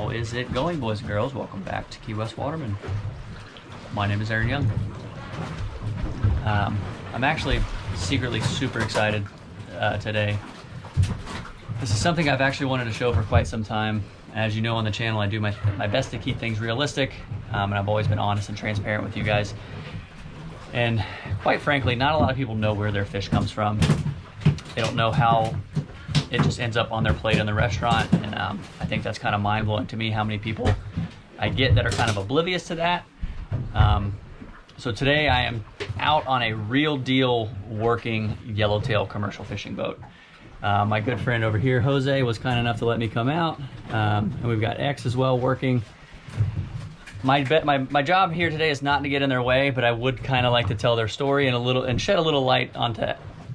How is it going, boys and girls? Welcome back to Key West Waterman. My name is Aaron Young. I'm actually secretly super excited today. This is something I've actually wanted to show for quite some time. As you know, on the channel, I do my best to keep things realistic, and I've always been honest and transparent with you guys. And quite frankly, not a lot of people know where their fish comes from. They don't know how it just ends up on their plate in the restaurant, and I think that's kind of mind-blowing to me how many people I get that are kind of oblivious to that. So today I am out on a real deal working yellowtail commercial fishing boat. My good friend over here, Jose, was kind enough to let me come out, and we've got X as well working. My job here today is not to get in their way, but I would kind of like to tell their story and shed a little light onto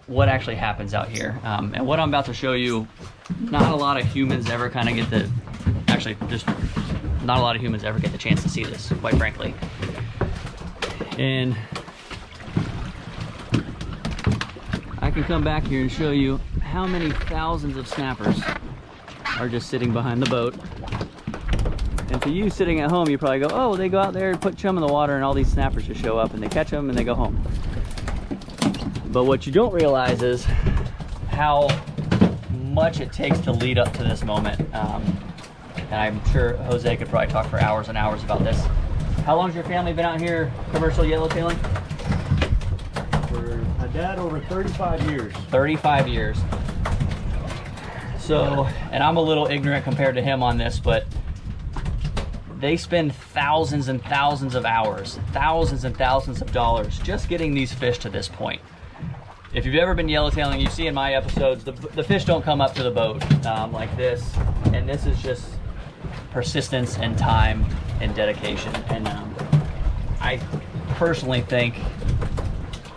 what actually happens out here. And what I'm about to show you, not a lot of humans ever kind of get the, actually just not a lot of humans ever get the chance to see this, quite frankly. And I can come back here and show you how many thousands of snappers are just sitting behind the boat. And to you sitting at home, you probably go, oh, they go out there and put chum in the water and all these snappers just show up and they catch them and they go home. But what you don't realize is how much it takes to lead up to this moment. And I'm sure Jose could probably talk for hours and hours about this. How long has your family been out here commercial yellowtailing? For my dad, over 35 years. 35 years. So, and I'm a little ignorant compared to him on this, but they spend thousands and thousands of hours, thousands and thousands of dollars just getting these fish to this point. If you've ever been yellowtailing, you see in my episodes, the fish don't come up to the boat like this. And this is just persistence and time and dedication. And I personally think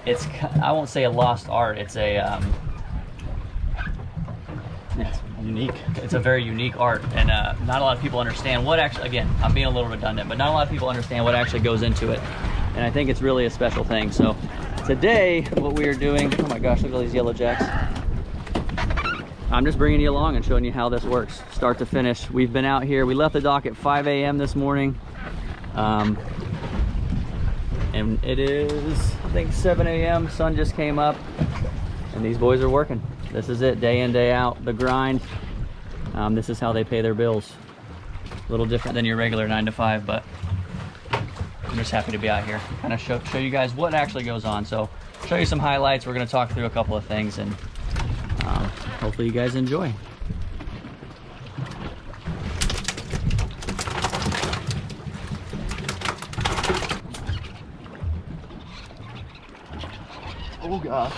it's, I won't say a lost art, it's a, It's unique. it's a very unique art. And not a lot of people understand what actually, again, I'm being a little redundant, but not a lot of people understand what actually goes into it. And I think it's really a special thing. So today, what we are doing, oh my gosh, look at all these yellow jacks. I'm just bringing you along and showing you how this works, start to finish. We've been out here, we left the dock at 5 a.m. this morning. And it is, I think 7 a.m., sun just came up, and these boys are working. This is it, day in, day out, the grind. This is how they pay their bills. A little different than your regular 9 to 5, but I'm just happy to be out here. Kind of show you guys what actually goes on. So show you some highlights. We're gonna talk through a couple of things, and hopefully you guys enjoy. Oh gosh.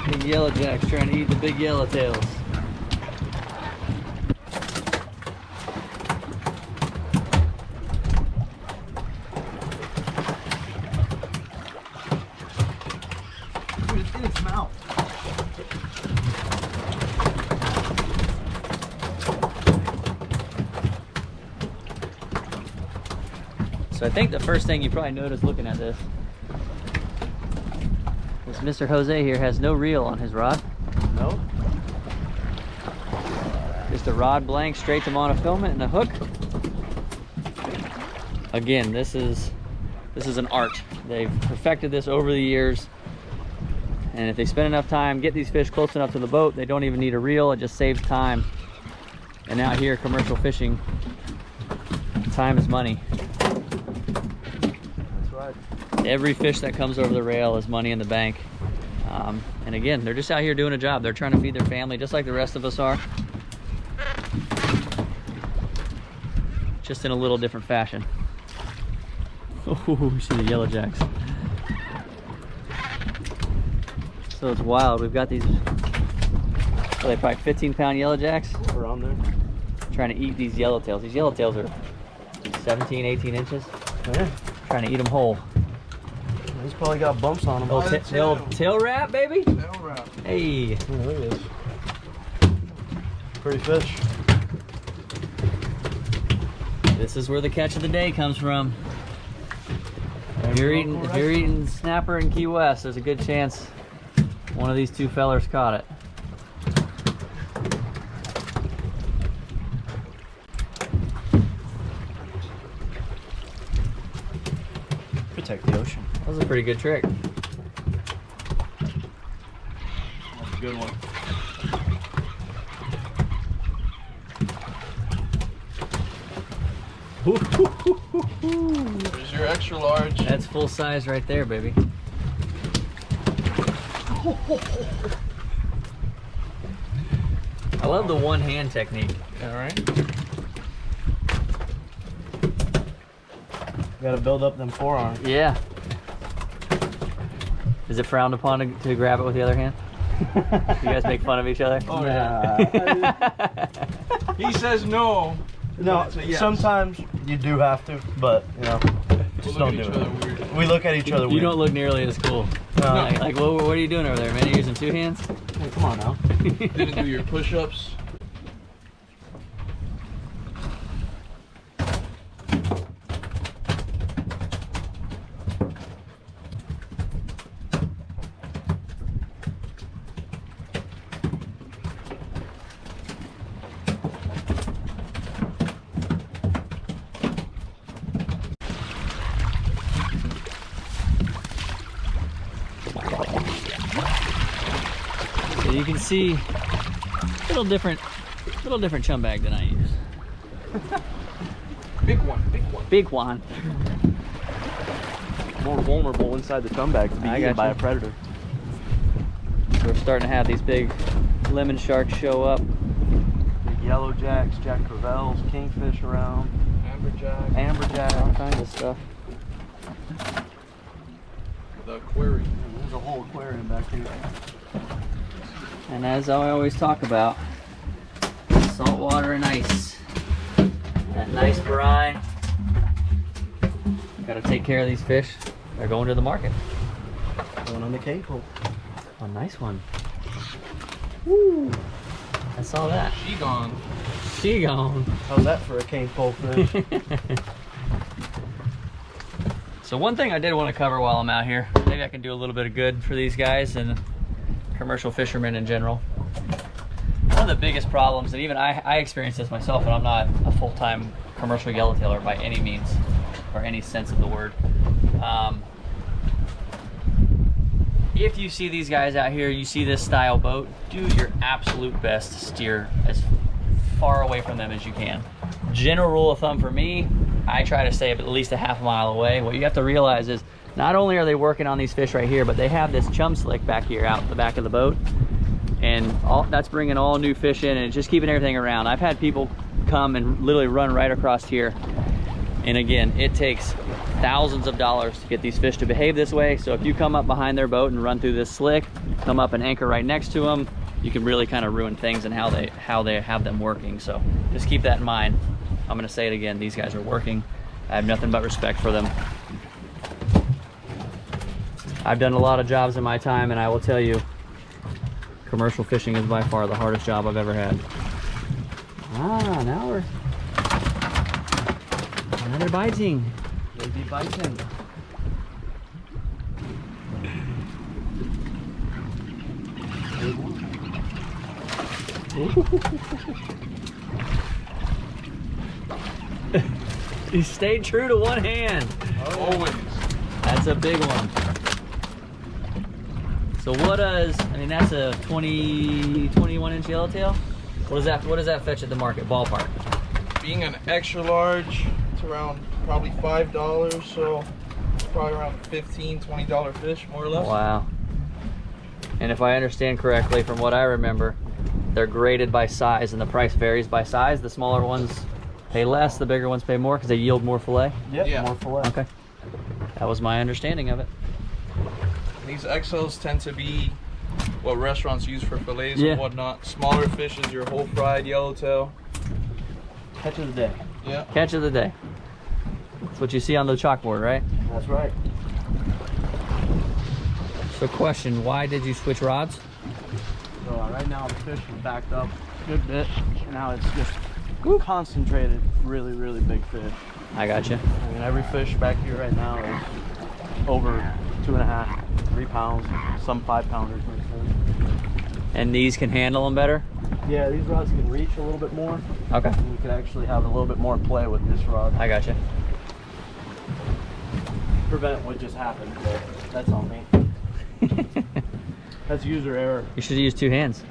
Big yellow jacks trying to eat the big yellowtails. Dude, it's in its mouth. So I think the first thing you probably noticed looking at this is Mr. Jose here has no reel on his rod. No? Just a rod blank, straight to monofilament and a hook. Again, this is an art. They've perfected this over the years. And if they spend enough time, get these fish close enough to the boat, they don't even need a reel, it just saves time. And out here, commercial fishing, time is money. That's right. Every fish that comes over the rail is money in the bank. And again, they're just out here doing a job. They're trying to feed their family just like the rest of us are. Just in a little different fashion. Oh, you see the yellow jacks. So it's wild. We've got these, are they probably 15-pound yellow jacks? Around there. Trying to eat these yellowtails. These yellowtails are 17, 18 inches. Yeah. Trying to eat them whole. He's probably got bumps on him. The old tail wrap, baby? Tail wrap. Hey. Oh, look at this. Pretty fish. This is where the catch of the day comes from. If you're eating snapper in Key West, there's a good chance one of these two fellers caught it. protect the ocean. That was a pretty good trick. That's a good one. There's your extra large. That's full size right there, baby. I love the one hand technique. All right. Gotta build up them forearms. Yeah. Is it frowned upon to grab it with the other hand? You guys make fun of each other? Oh yeah. He says no. No, It's a yes. sometimes you do have to, but you know, just We'll don't look do at each it. other weird. We look at each other You weird. don't look nearly as cool. No. Like what are you doing over there, man? Are you using two hands? Hey, come on now. Didn't do your push-ups. So you can see a little different chum bag than I use. Big one, big one. Big one. More vulnerable inside the chum bag to be I eaten got by you. a predator. We're starting to have these big lemon sharks show up. Big yellowjacks, jack crevalles, kingfish around, Amberjack. amberjack. All kinds of stuff. The aquarium. There's a whole aquarium back here. And as I always talk about, salt water and ice. That nice brine. Got to take care of these fish. They're going to the market. Going on the cane pole. A nice one. Woo! I saw that. She gone. She gone. How's that for a cane pole fish? So one thing I did want to cover while I'm out here, maybe I can do a little bit of good for these guys and commercial fishermen in general. One of the biggest problems, and even I experienced this myself, and I'm not a full-time commercial yellowtailer by any means, or any sense of the word. If you see these guys out here, you see this style boat, do your absolute best to steer as far away from them as you can. General rule of thumb for me, I try to stay at least a half mile away. What you have to realize is not only are they working on these fish right here, but they have this chum slick back here out the back of the boat, and that's bringing all new fish in and just keeping everything around. I've had people come and literally run right across here, and again, it takes thousands of dollars to get these fish to behave this way. So if you come up behind their boat and run through this slick, come up and anchor right next to them, you can really kind of ruin things and how they have them working. So just keep that in mind. I'm gonna say it again, these guys are working. I have nothing but respect for them. I've done a lot of jobs in my time, and I will tell you, commercial fishing is by far the hardest job I've ever had. Ah, now they're biting. They be biting. He stayed true to one hand. Always. That's a big one. So what does, I mean, that's a 21 inch yellowtail. What does that fetch at the market, ballpark? Being an extra large, it's around probably $5, so probably around $15–20 fish, more or less. Wow. And if I understand correctly, from what I remember, they're graded by size, and the price varies by size. The smaller ones pay less, the bigger ones pay more because they yield more fillet. Yep, Yeah. more fillet. Okay. That was my understanding of it. These XLs tend to be what restaurants use for fillets Yeah. and whatnot. Smaller fish is your whole fried yellowtail. Catch of the day. Yeah. Catch of the day. That's what you see on the chalkboard, right? That's right. So question, why did you switch rods? So right now the fish is backed up a good bit. Now it's just concentrated, really, really big fish. I got you. I mean, every fish back here right now is over 2.5, 3 pounds, some 5 pounders. And these can handle them better? Yeah, these rods can reach a little bit more. Okay. And you can actually have a little bit more play with this rod. I got you. prevent what just happened, but that's on me. That's user error. You should use 2 hands.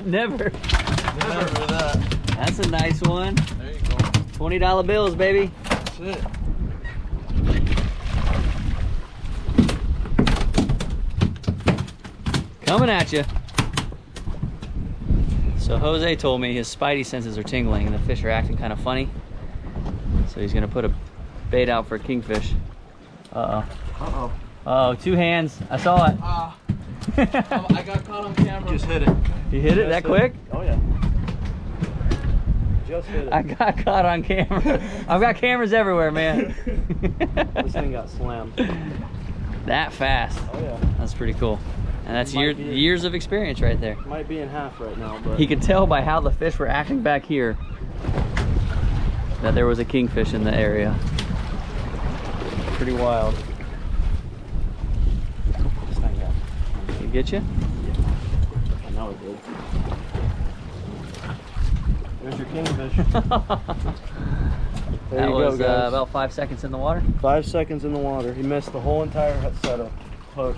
Never. Never that. That's a nice one. There you go. $20 bills, baby. That's it. Coming at you. So Jose told me his spidey senses are tingling and the fish are acting kind of funny. So he's gonna put a bait out for a kingfish. Uh-oh. Uh-oh. Uh-oh, 2 hands. I saw it. I got caught on camera. Just hit it. You hit it that quick? Oh yeah. Just hit it. I got caught on camera. I've got cameras everywhere, man. This thing got slammed. That fast. Oh yeah. That's pretty cool. And that's Might be. years of experience right there. Might be in half right now, but He could tell by how the fish were acting back here that there was a kingfish in the area. Pretty wild. this thing got. Did it get you? I know it did. There's your kingfish. There That you was go, guys. about 5 seconds in the water. 5 seconds in the water. He missed the whole entire setup. Hook.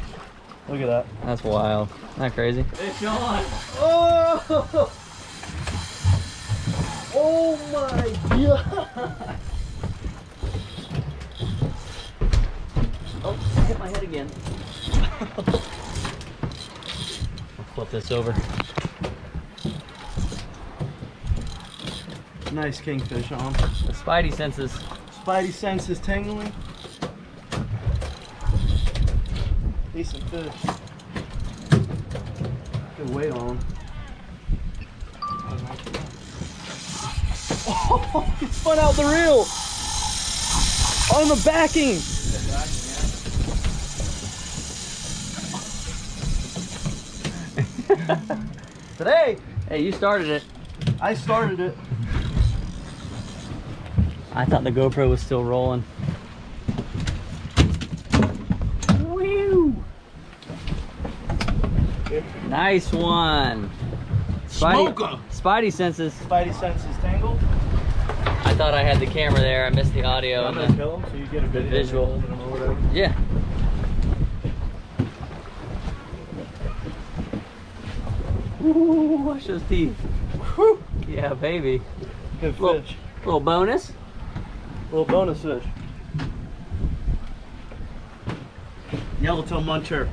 Look at that. That's wild. Isn't that crazy? It's on. Oh! Oh my god! Oh, I hit my head again. I'll flip this over. Nice kingfish on. The spidey senses. Spidey sense is tingling. Decent fish. Good weight on him. Oh, he spun out the reel on the backing. Today, Hey, you started it. I started it. I thought the GoPro was still rolling. Whew. Nice one. Smoker. Spidey senses. Spidey sense is tangled. I thought I had the camera there. I missed the audio. I'm and gonna kill him so you get a video visual. holding him or whatever. Yeah. Ooh, watch those teeth. Whew. Yeah, baby. Good Little- fish. Little bonus. Little bonus fish. Yellowtail muncher.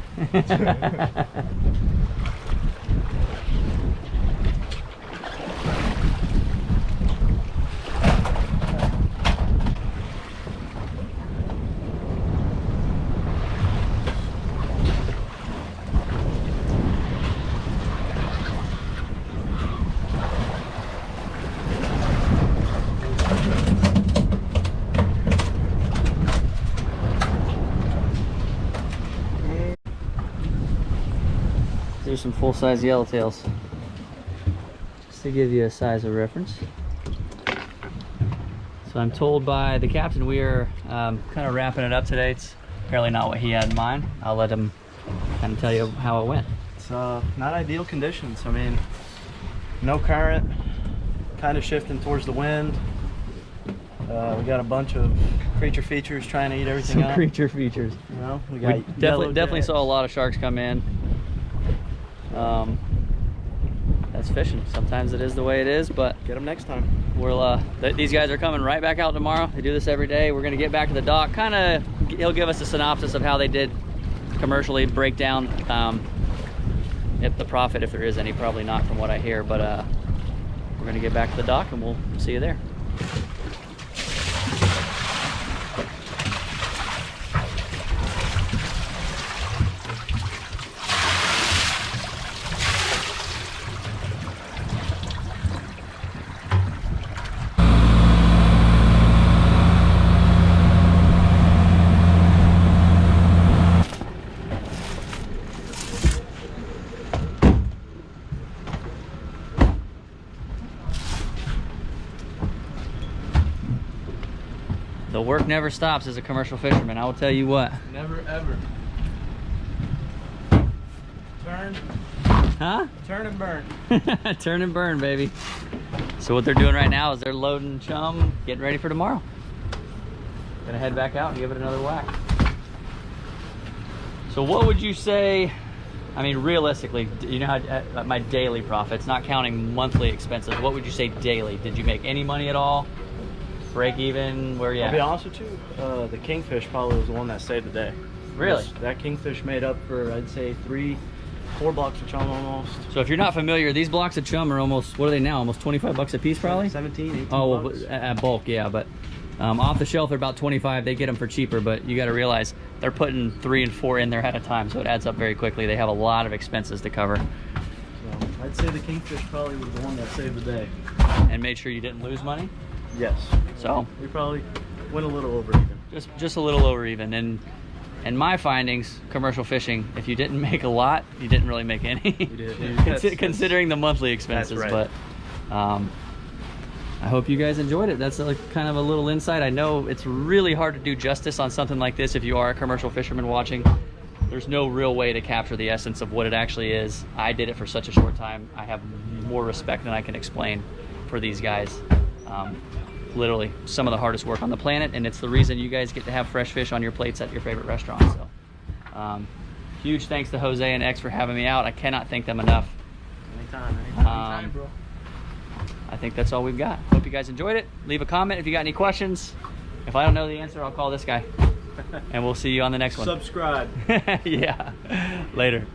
There's some full-size yellowtails. Just to give you a size of reference. So I'm told by the captain we are kind of wrapping it up today. It's apparently not what he had in mind. I'll let him kind of tell you how it went. It's not ideal conditions. I mean, no current, kind of shifting towards the wind. We got a bunch of creature features trying to eat everything Some up. creature features. You know, we We got definitely saw a lot of sharks come in. That's fishing. Sometimes it is the way it is, but Get them next time. we'll these guys are coming right back out tomorrow. They do this every day. We're gonna get back to the dock. He'll give us a synopsis of how they did commercially, break down if the profit, if there is any. Probably not from what I hear, but we're gonna get back to the dock and we'll see you there. The work never stops as a commercial fisherman, I will tell you what. Never ever. Turn, Huh? turn and burn. Turn and burn, baby. So what they're doing right now is they're loading chum, getting ready for tomorrow. Gonna head back out and give it another whack. So what would you say, I mean, realistically, you know how my daily profits, not counting monthly expenses, what would you say daily? Did you make any money at all? Break even? Where you at? I'll be honest with you, the kingfish probably was the one that saved the day. Really? That kingfish made up for, I'd say, 4 blocks of chum almost. So if you're not familiar, these blocks of chum are almost, what are they now? Almost 25 bucks a piece probably? 17, 18 Oh, bucks. well, at bulk, yeah, but off the shelf they're about 25. They get them for cheaper, but you got to realize they're putting 3 and 4 in there at a time, so it adds up very quickly. They have a lot of expenses to cover. So I'd say the kingfish probably was the one that saved the day. And made sure you didn't lose money. Yes. So we probably went a little over even. Just a little over even. And my findings, commercial fishing, if you didn't make a lot, you didn't really make any. You did. Considering the monthly expenses. That's right. But I hope you guys enjoyed it. That's kind of a little insight. I know it's really hard to do justice on something like this if you are a commercial fisherman watching. There's no real way to capture the essence of what it actually is. I did it for such a short time. I have more respect than I can explain for these guys. Literally some of the hardest work on the planet, and it's the reason you guys get to have fresh fish on your plates at your favorite restaurants. So huge thanks to Jose and X for having me out. I cannot thank them enough. Anytime, bro. I think that's all we've got. Hope you guys enjoyed it. Leave a comment if you got any questions. If I don't know the answer, I'll call this guy. And we'll see you on the next one. Subscribe. Yeah. Later.